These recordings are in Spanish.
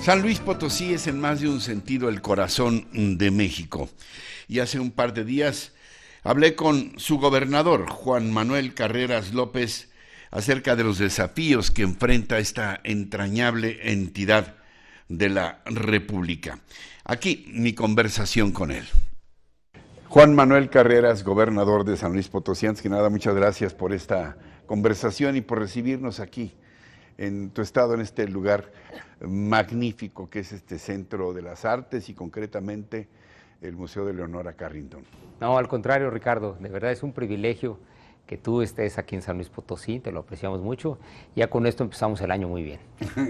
San Luis Potosí es en más de un sentido el corazón de México. Y hace un par de días hablé con su gobernador, Juan Manuel Carreras López, acerca de los desafíos que enfrenta esta entrañable entidad de la República. Aquí mi conversación con él. Juan Manuel Carreras, gobernador de San Luis Potosí, antes que nada, muchas gracias por esta conversación y por recibirnos aquí en tu estado, en este lugar magnífico que es este Centro de las Artes y concretamente el Museo de Leonora Carrington. No, al contrario, Ricardo, de verdad es un privilegio que tú estés aquí en San Luis Potosí, te lo apreciamos mucho. Ya con esto empezamos el año muy bien.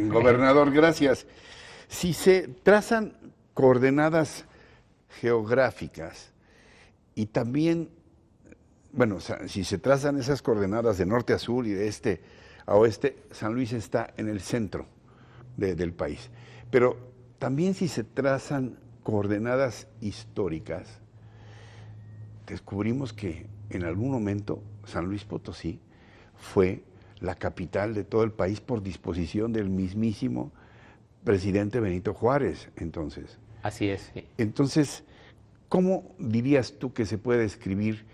Gobernador, gracias. Si se trazan coordenadas geográficas y también, bueno, si se trazan esas coordenadas de norte a sur y de este a oeste, San Luis está en el centro del país. Pero también si se trazan coordenadas históricas, descubrimos que en algún momento San Luis Potosí fue la capital de todo el país por disposición del mismísimo presidente Benito Juárez, entonces. Así es. Sí. Entonces, ¿cómo dirías tú que se puede escribir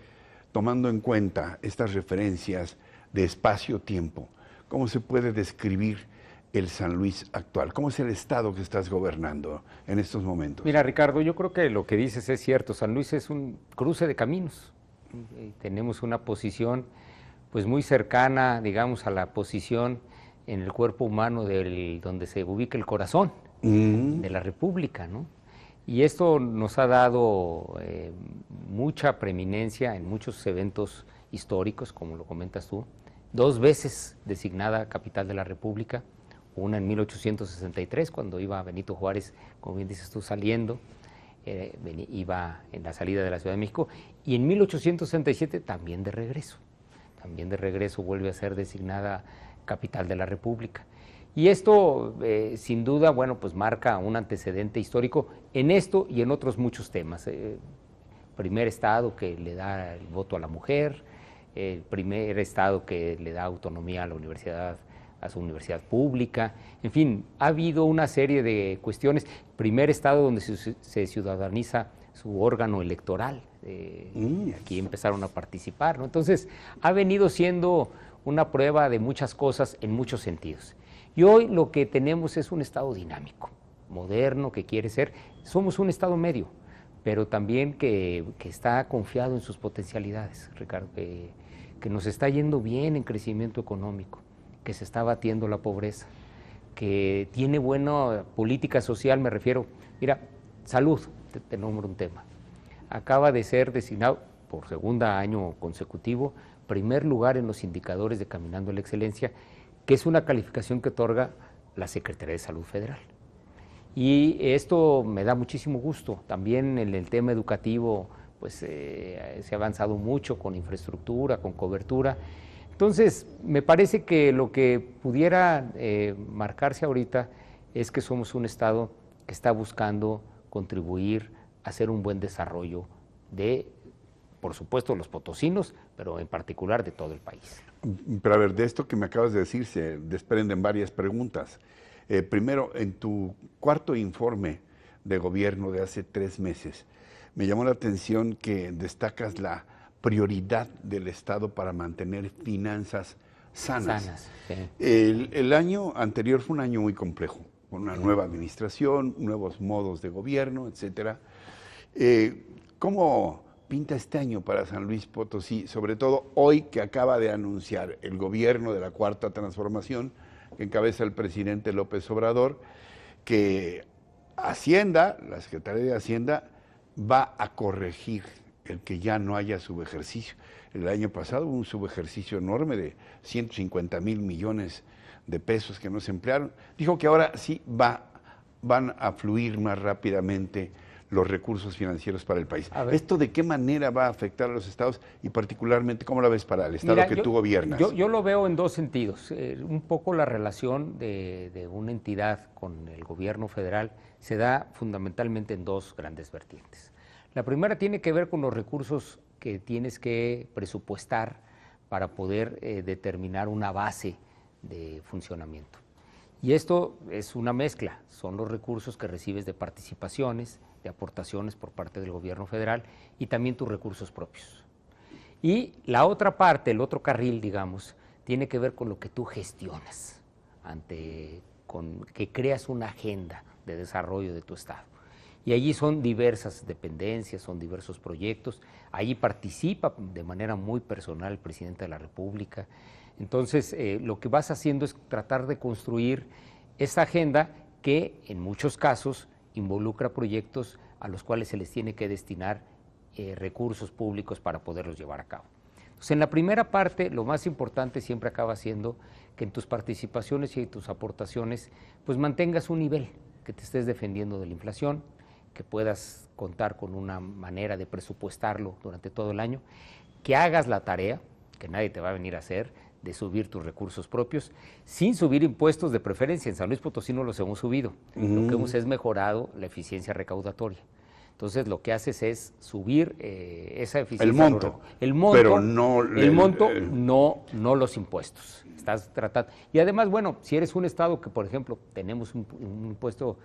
tomando en cuenta estas referencias de espacio-tiempo? ¿Cómo se puede describir el San Luis actual? ¿Cómo es el estado que estás gobernando en estos momentos? Mira, Ricardo, yo creo que lo que dices es cierto. San Luis es un cruce de caminos. Tenemos una posición pues muy cercana, digamos, a la posición en el cuerpo humano donde se ubica el corazón de la República, ¿no? Y esto nos ha dado mucha preeminencia en muchos eventos históricos, como lo comentas tú. 2 veces designada capital de la República, una en 1863, cuando iba Benito Juárez, como bien dices tú, saliendo, iba en la salida de la Ciudad de México, y en 1867 también de regreso vuelve a ser designada capital de la República. Y esto, sin duda, bueno, pues marca un antecedente histórico en esto y en otros muchos temas. Primer estado que le da el voto a la mujer, el primer estado que le da autonomía a la universidad, a su universidad pública, en fin, ha habido una serie de cuestiones. Primer estado donde se ciudadaniza su órgano electoral, aquí empezaron a participar, ¿no? Entonces, ha venido siendo una prueba de muchas cosas en muchos sentidos. Y hoy lo que tenemos es un estado dinámico, moderno, que quiere ser, somos un estado medio, pero también que está confiado en sus potencialidades, Ricardo, que nos está yendo bien en crecimiento económico, que se está batiendo la pobreza, que tiene buena política social, me refiero, mira, salud, te nombro un tema, acaba de ser designado por segundo año consecutivo, primer lugar en los indicadores de Caminando a la Excelencia, que es una calificación que otorga la Secretaría de Salud Federal. Y esto me da muchísimo gusto. También en el tema educativo, pues se ha avanzado mucho con infraestructura, con cobertura. Entonces, me parece que lo que pudiera marcarse ahorita es que somos un estado que está buscando contribuir a hacer un buen desarrollo de, por supuesto, los potosinos, pero en particular de todo el país. Pero a ver, de esto que me acabas de decir se desprenden varias preguntas. Primero, en tu cuarto informe de gobierno de hace 3 meses, me llamó la atención que destacas la prioridad del Estado para mantener finanzas sanas. Sí. El año anterior fue un año muy complejo, con una nueva administración, nuevos modos de gobierno, etcétera. ¿Cómo pinta este año para San Luis Potosí, sobre todo hoy que acaba de anunciar el gobierno de la Cuarta Transformación, que encabeza el presidente López Obrador, que Hacienda, la Secretaría de Hacienda, va a corregir el que ya no haya subejercicio? El año pasado hubo un subejercicio enorme de 150,000 millones de pesos que no se emplearon. Dijo que ahora sí van a fluir más rápidamente los recursos financieros para el país. ¿Esto de qué manera va a afectar a los estados y particularmente cómo la ves para el estado que tú gobiernas? Yo lo veo en 2 sentidos. Un poco la relación de una entidad con el gobierno federal se da fundamentalmente en 2 grandes vertientes. La primera tiene que ver con los recursos que tienes que presupuestar para poder determinar una base de funcionamiento. Y esto es una mezcla, son los recursos que recibes de participaciones, de aportaciones por parte del gobierno federal y también tus recursos propios. Y la otra parte, el otro carril, digamos, tiene que ver con lo que tú gestionas, con que creas una agenda de desarrollo de tu estado. Y allí son diversas dependencias, son diversos proyectos, allí participa de manera muy personal el presidente de la República. Entonces, lo que vas haciendo es tratar de construir esa agenda que en muchos casos involucra proyectos a los cuales se les tiene que destinar recursos públicos para poderlos llevar a cabo. Entonces, en la primera parte, lo más importante siempre acaba siendo que en tus participaciones y tus aportaciones, pues mantengas un nivel, que te estés defendiendo de la inflación, que puedas contar con una manera de presupuestarlo durante todo el año, que hagas la tarea, que nadie te va a venir a hacer, de subir tus recursos propios, sin subir impuestos de preferencia. En San Luis Potosí no los hemos subido, lo que hemos es mejorado la eficiencia recaudatoria. Entonces lo que haces es subir esa eficiencia. El monto, pero no no los impuestos. Estás tratando. Y además, bueno, si eres un estado que, por ejemplo, tenemos un impuesto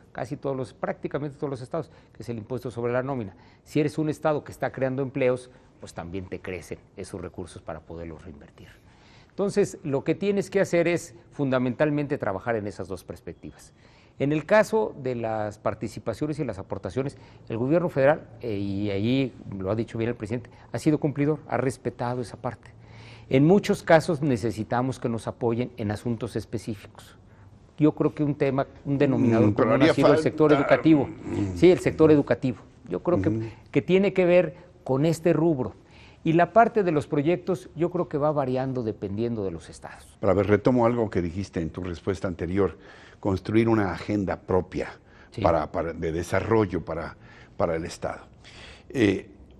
prácticamente todos los estados, que es el impuesto sobre la nómina. Si eres un estado que está creando empleos, pues también te crecen esos recursos para poderlos reinvertir. Entonces, lo que tienes que hacer es fundamentalmente trabajar en esas dos perspectivas. En el caso de las participaciones y las aportaciones, el gobierno federal, y ahí lo ha dicho bien el presidente, ha sido cumplidor, ha respetado esa parte. En muchos casos necesitamos que nos apoyen en asuntos específicos. Yo creo que un denominador común ha sido el sector educativo. Sí, el sector educativo. Yo creo que tiene que ver con este rubro. Y la parte de los proyectos yo creo que va variando dependiendo de los estados. Pero a ver, retomo algo que dijiste en tu respuesta anterior, construir una agenda propia de desarrollo para el estado.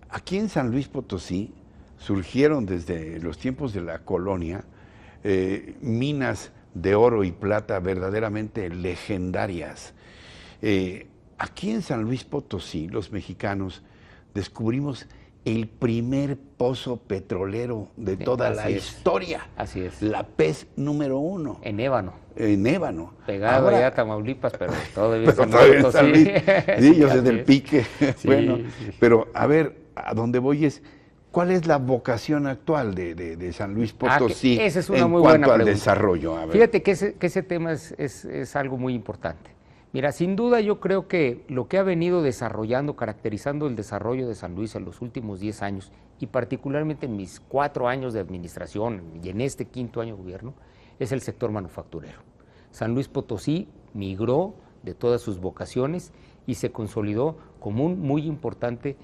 Aquí en San Luis Potosí surgieron desde los tiempos de la colonia minas de oro y plata verdaderamente legendarias. Aquí en San Luis Potosí los mexicanos descubrimos el primer pozo petrolero de toda la historia. Así es. La PES número 1. En Ébano. En Ébano. Pegado allá a Tamaulipas, pero todavía en San Luis. Sí, yo sé del Pique. Sí, bueno, pero a ver, a dónde voy es, ¿cuál es la vocación actual de San Luis Potosí esa es una muy buena pregunta. Al desarrollo? A ver. Fíjate que ese tema es algo muy importante. Mira, sin duda yo creo que lo que ha venido desarrollando, caracterizando el desarrollo de San Luis en los últimos 10 años, y particularmente en mis 4 años de administración y en este 5º año de gobierno, es el sector manufacturero. San Luis Potosí migró de todas sus vocaciones y se consolidó como un muy importante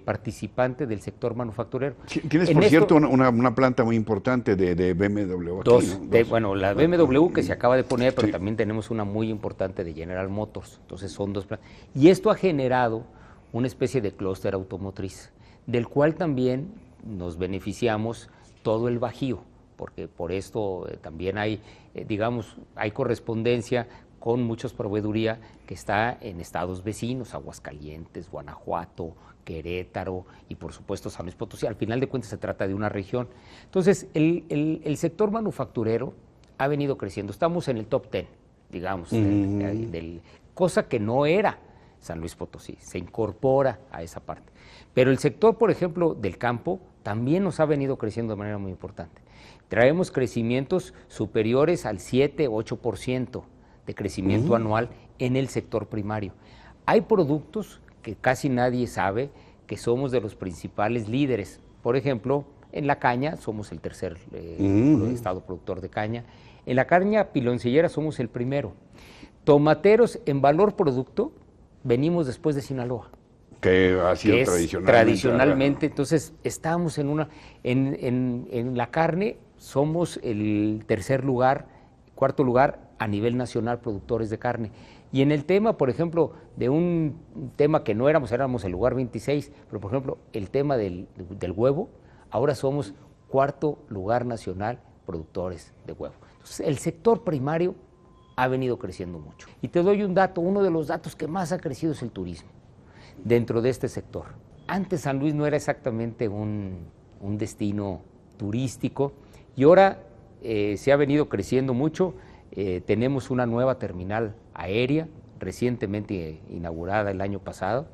participante del sector manufacturero. Tienes, por cierto, una planta muy importante de BMW aquí, dos, ¿no? bueno, la BMW que se acaba de poner, pero también tenemos una muy importante de General Motors. Entonces son 2 plantas. Y esto ha generado una especie de clúster automotriz, del cual también nos beneficiamos todo el Bajío, porque por esto también hay, hay correspondencia con muchos proveeduría que está en estados vecinos, Aguascalientes, Guanajuato, Querétaro y por supuesto San Luis Potosí. Al final de cuentas se trata de una región. Entonces, el sector manufacturero ha venido creciendo. Estamos en el top 10, digamos, cosa que no era San Luis Potosí, se incorpora a esa parte. Pero el sector, por ejemplo, del campo también nos ha venido creciendo de manera muy importante. Traemos crecimientos superiores al 7-8% de crecimiento anual en el sector primario. Hay productos que casi nadie sabe que somos de los principales líderes. Por ejemplo, en la caña somos el tercer estado productor de caña. En la caña piloncillera somos el primero. Tomateros en valor producto venimos después de Sinaloa. Que ha sido tradicionalmente. Entonces, estamos en la carne, somos el tercer lugar, cuarto lugar a nivel nacional productores de carne. Y en el tema, por ejemplo, de un tema que no éramos el lugar 26, pero por ejemplo, el tema del huevo, ahora somos cuarto lugar nacional productores de huevo. Entonces, el sector primario ha venido creciendo mucho. Y te doy un dato, uno de los datos que más ha crecido es el turismo dentro de este sector. Antes San Luis no era exactamente un destino turístico y ahora se ha venido creciendo mucho tenemos una nueva terminal aérea, recientemente inaugurada el año pasado.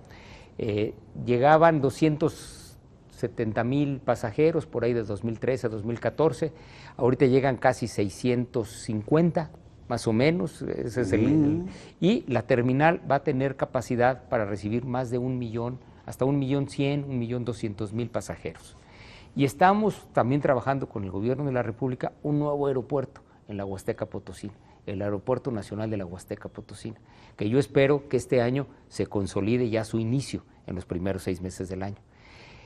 Llegaban 270,000 pasajeros por ahí de 2013 a 2014, ahorita llegan casi 650, más o menos, ese es y la terminal va a tener capacidad para recibir más de 1 millón, hasta 1.100.000, 1.200.000 pasajeros. Y estamos también trabajando con el gobierno de la República un nuevo aeropuerto en la Huasteca Potosina, el Aeropuerto Nacional de la Huasteca Potosina, que yo espero que este año se consolide ya su inicio en los primeros 6 meses del año.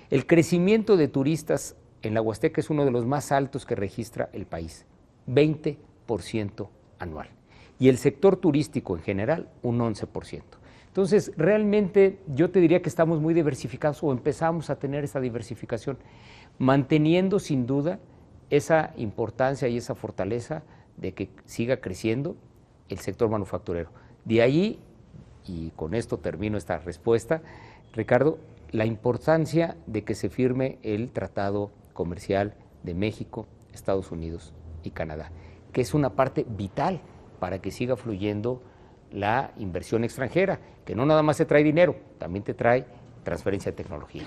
El crecimiento de turistas en la Huasteca es uno de los más altos que registra el país, 20% anual. Y el sector turístico en general, un 11%. Entonces, realmente yo te diría que estamos muy diversificados o empezamos a tener esa diversificación, manteniendo sin duda esa importancia y esa fortaleza de que siga creciendo el sector manufacturero. De ahí, y con esto termino esta respuesta, Ricardo, la importancia de que se firme el Tratado Comercial de México, Estados Unidos y Canadá, que es una parte vital para que siga fluyendo la inversión extranjera, que no nada más te trae dinero, también te trae transferencia de tecnología.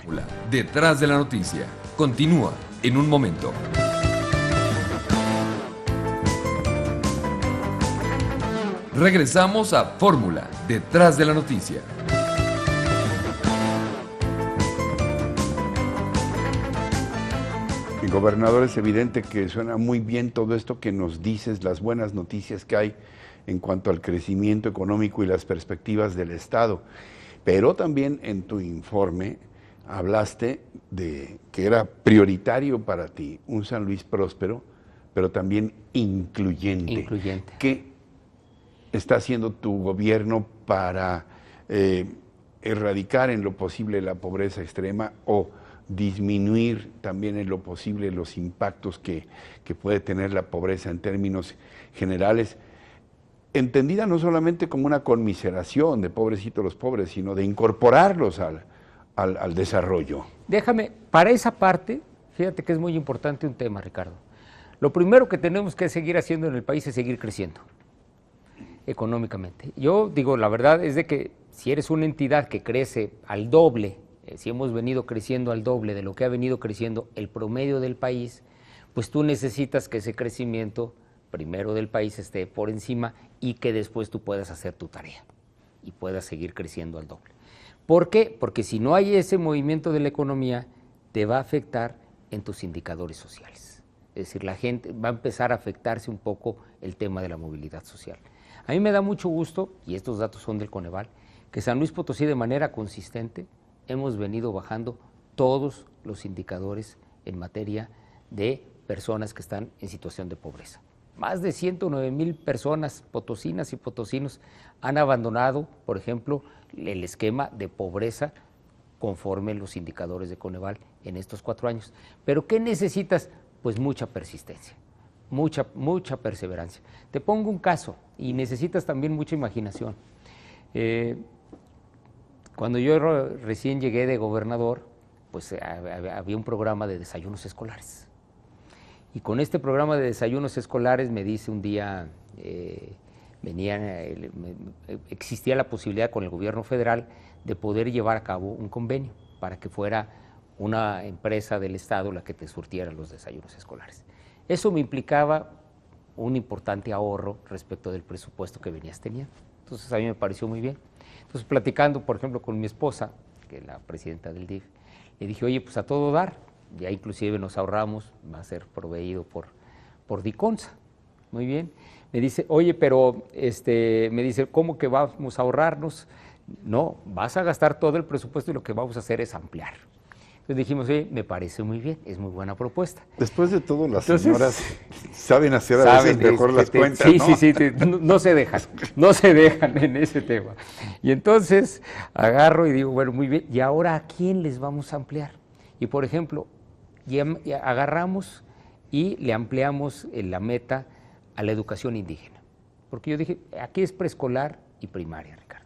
Detrás de la noticia, continúa en un momento. Regresamos a Fórmula, Detrás de la noticia. Gobernador, es evidente que suena muy bien todo esto que nos dices, las buenas noticias que hay en cuanto al crecimiento económico y las perspectivas del Estado. Pero también en tu informe hablaste de que era prioritario para ti un San Luis próspero, pero también incluyente. ¿Qué está haciendo tu gobierno para erradicar en lo posible la pobreza extrema o disminuir también en lo posible los impactos que puede tener la pobreza en términos generales, entendida no solamente como una conmiseración de pobrecitos los pobres, sino de incorporarlos al desarrollo? Déjame, para esa parte, fíjate que es muy importante un tema, Ricardo. Lo primero que tenemos que seguir haciendo en el país es seguir creciendo económicamente. Yo digo, la verdad es de que si eres una entidad que crece al doble, si hemos venido creciendo al doble de lo que ha venido creciendo el promedio del país, pues tú necesitas que ese crecimiento primero del país esté por encima y que después tú puedas hacer tu tarea y puedas seguir creciendo al doble. ¿Por qué? Porque si no hay ese movimiento de la economía, te va a afectar en tus indicadores sociales. Es decir, la gente va a empezar a afectarse un poco el tema de la movilidad social. A mí me da mucho gusto, y estos datos son del Coneval, que San Luis Potosí de manera consistente hemos venido bajando todos los indicadores en materia de personas que están en situación de pobreza. Más de 109,000 personas potosinas y potosinos han abandonado, por ejemplo, el esquema de pobreza conforme los indicadores de Coneval en estos 4 años. ¿Pero qué necesitas? Pues mucha persistencia, mucha perseverancia. Te pongo un caso y necesitas también mucha imaginación. Cuando yo recién llegué de gobernador, pues había un programa de desayunos escolares. Y con este programa de desayunos escolares me dice un día, existía la posibilidad con el gobierno federal de poder llevar a cabo un convenio para que fuera una empresa del Estado la que te surtiera los desayunos escolares. Eso me implicaba un importante ahorro respecto del presupuesto que venías teniendo. Entonces a mí me pareció muy bien. Entonces platicando, por ejemplo, con mi esposa, que es la presidenta del DIF, le dije, oye, pues a todo dar, ya inclusive nos ahorramos, va a ser proveído por Diconsa. Muy bien. Me dice, oye, pero me dice, ¿cómo que vamos a ahorrarnos? No, vas a gastar todo el presupuesto y lo que vamos a hacer es ampliar. Entonces dijimos, oye, me parece muy bien, es muy buena propuesta. Después de todo, las señoras saben hacer a veces mejor las cuentas, sí, ¿no? Sí, no se dejan en ese tema. Y entonces agarro y digo, bueno, muy bien, ¿y ahora a quién les vamos a ampliar? Y por ejemplo, ya agarramos y le ampliamos la meta a la educación indígena. Porque yo dije, aquí es preescolar y primaria, Ricardo,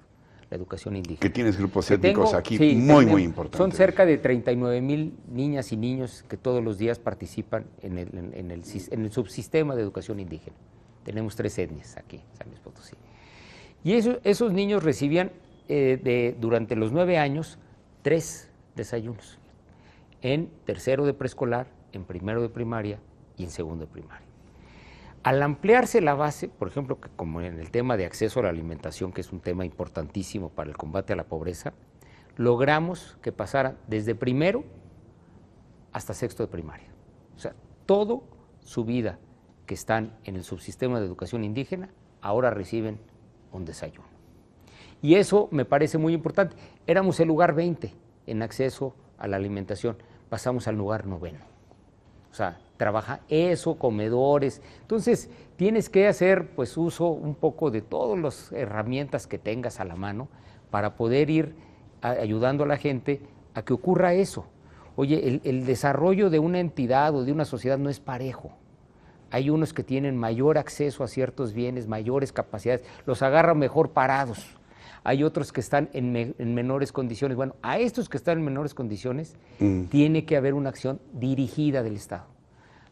la educación indígena. Que tienes grupos étnicos aquí sí, muy importantes. Son cerca de 39,000 niñas y niños que todos los días participan en el subsistema de educación indígena. Tenemos 3 etnias aquí, San Luis Potosí. Y esos niños recibían durante los 9 años 3 desayunos, en tercero de preescolar, en primero de primaria y en segundo de primaria. Al ampliarse la base, por ejemplo, como en el tema de acceso a la alimentación, que es un tema importantísimo para el combate a la pobreza, logramos que pasaran desde primero hasta sexto de primaria. O sea, toda su vida que están en el subsistema de educación indígena, ahora reciben un desayuno. Y eso me parece muy importante. Éramos el lugar 20 en acceso a la alimentación, pasamos al lugar 9. O sea, trabaja eso, comedores. Entonces, tienes que hacer pues uso un poco de todas las herramientas que tengas a la mano para poder ir ayudando a la gente a que ocurra eso. Oye, el desarrollo de una entidad o de una sociedad no es parejo. Hay unos que tienen mayor acceso a ciertos bienes, mayores capacidades, los agarran mejor parados. Hay otros que están en menores condiciones. Bueno, a estos que están en menores condiciones tiene que haber una acción dirigida del Estado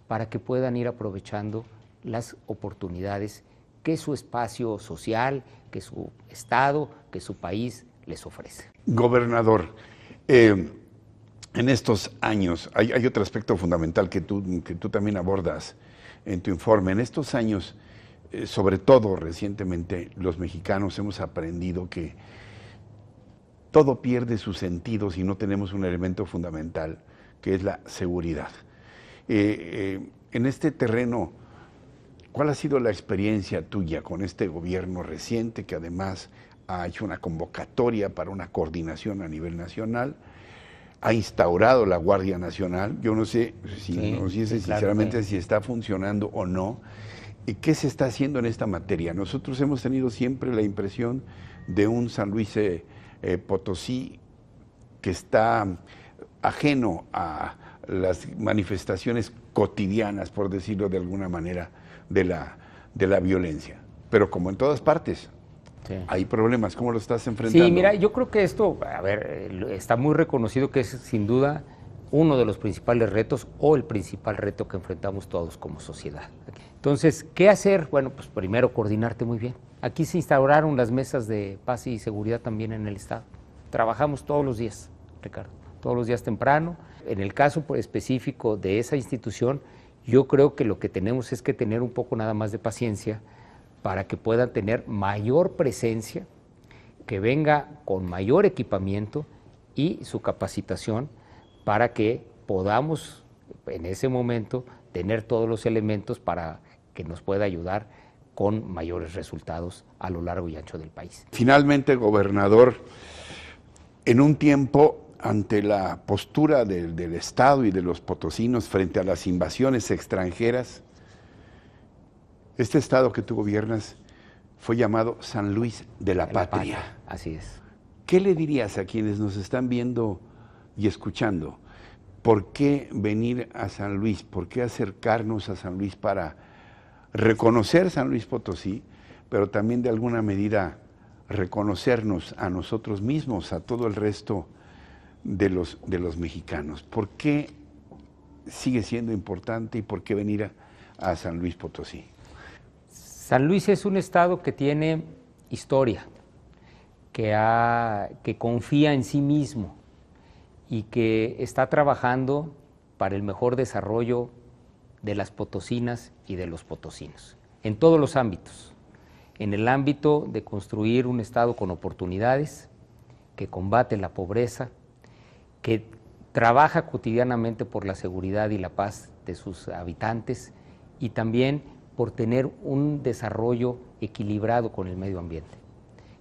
para que puedan ir aprovechando las oportunidades que su espacio social, que su Estado, que su país les ofrece. Gobernador, en estos años, hay otro aspecto fundamental que tú también abordas en tu informe. En estos años, sobre todo recientemente, los mexicanos hemos aprendido que todo pierde su sentido si no tenemos un elemento fundamental, que es la seguridad. En este terreno, ¿cuál ha sido la experiencia tuya con este gobierno reciente que además ha hecho una convocatoria para una coordinación a nivel nacional? Ha instaurado la Guardia Nacional. Yo no sé sinceramente claro, si está funcionando o no. ¿Y qué se está haciendo en esta materia? Nosotros hemos tenido siempre la impresión de un San Luis Potosí que está ajeno a las manifestaciones cotidianas, por decirlo de alguna manera, de la violencia. Pero como en todas partes, sí, hay problemas. ¿Cómo lo estás enfrentando? Sí, mira, yo creo que esto, a ver, está muy reconocido que es sin duda uno de los principales retos o el principal reto que enfrentamos todos como sociedad. Entonces, ¿qué hacer? Bueno, pues primero coordinarte muy bien. Aquí se instauraron las mesas de paz y seguridad también en el Estado. Trabajamos todos los días, Ricardo, todos los días temprano. En el caso específico de esa institución, yo creo que lo que tenemos es que tener un poco nada más de paciencia para que puedan tener mayor presencia, que venga con mayor equipamiento y su capacitación para que podamos en ese momento tener todos los elementos para que nos pueda ayudar con mayores resultados a lo largo y ancho del país. Finalmente, gobernador, en un tiempo ante la postura del Estado y de los potosinos frente a las invasiones extranjeras, este Estado que tú gobiernas fue llamado San Luis de la Patria. Así es. ¿Qué le dirías a quienes nos están viendo y escuchando? ¿Por qué venir a San Luis? ¿Por qué acercarnos a San Luis para reconocer San Luis Potosí, pero también de alguna medida reconocernos a nosotros mismos, a todo el resto de los mexicanos? ¿Por qué sigue siendo importante y por qué venir a San Luis Potosí? San Luis es un estado que tiene historia, que confía en sí mismo y que está trabajando para el mejor desarrollo de las potosinas y de los potosinos, en todos los ámbitos. En el ámbito de construir un estado con oportunidades, que combate la pobreza, que trabaja cotidianamente por la seguridad y la paz de sus habitantes y también por tener un desarrollo equilibrado con el medio ambiente.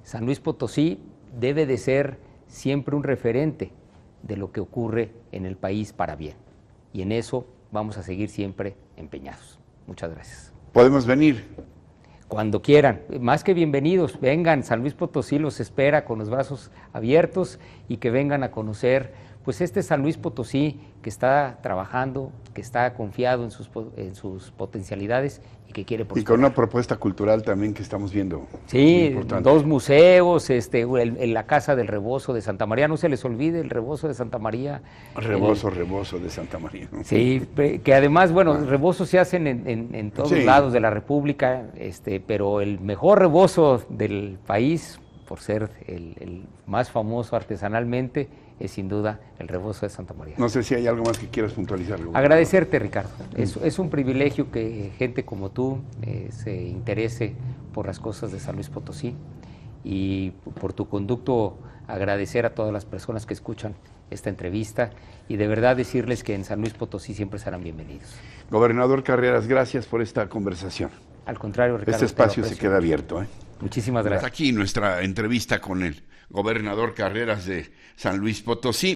San Luis Potosí debe de ser siempre un referente de lo que ocurre en el país para bien. Y en eso vamos a seguir siempre empeñados. Muchas gracias. ¿Podemos venir? Cuando quieran, más que bienvenidos, vengan, San Luis Potosí los espera con los brazos abiertos y que vengan a conocer pues este San Luis Potosí que está trabajando, que está confiado en sus potencialidades y que quiere prosperar. Y con una propuesta cultural también que estamos viendo. Sí, 2 museos, la Casa del Rebozo de Santa María, no se les olvide el Rebozo de Santa María. Rebozo de Santa María, ¿no? Sí, que además, bueno, rebozos se hacen en todos lados de la República, pero el mejor rebozo del país, por ser el más famoso artesanalmente, es sin duda el Rebozo de Santa María. No sé si hay algo más que quieras puntualizar. Agradecerte, Ricardo. Es un privilegio que gente como tú se interese por las cosas de San Luis Potosí, y por tu conducto agradecer a todas las personas que escuchan esta entrevista y de verdad decirles que en San Luis Potosí siempre serán bienvenidos. Gobernador Carreras, gracias por esta conversación. Al contrario, Ricardo. Este espacio se queda abierto. Muchísimas gracias. Hasta aquí nuestra entrevista con el gobernador Carreras de San Luis Potosí.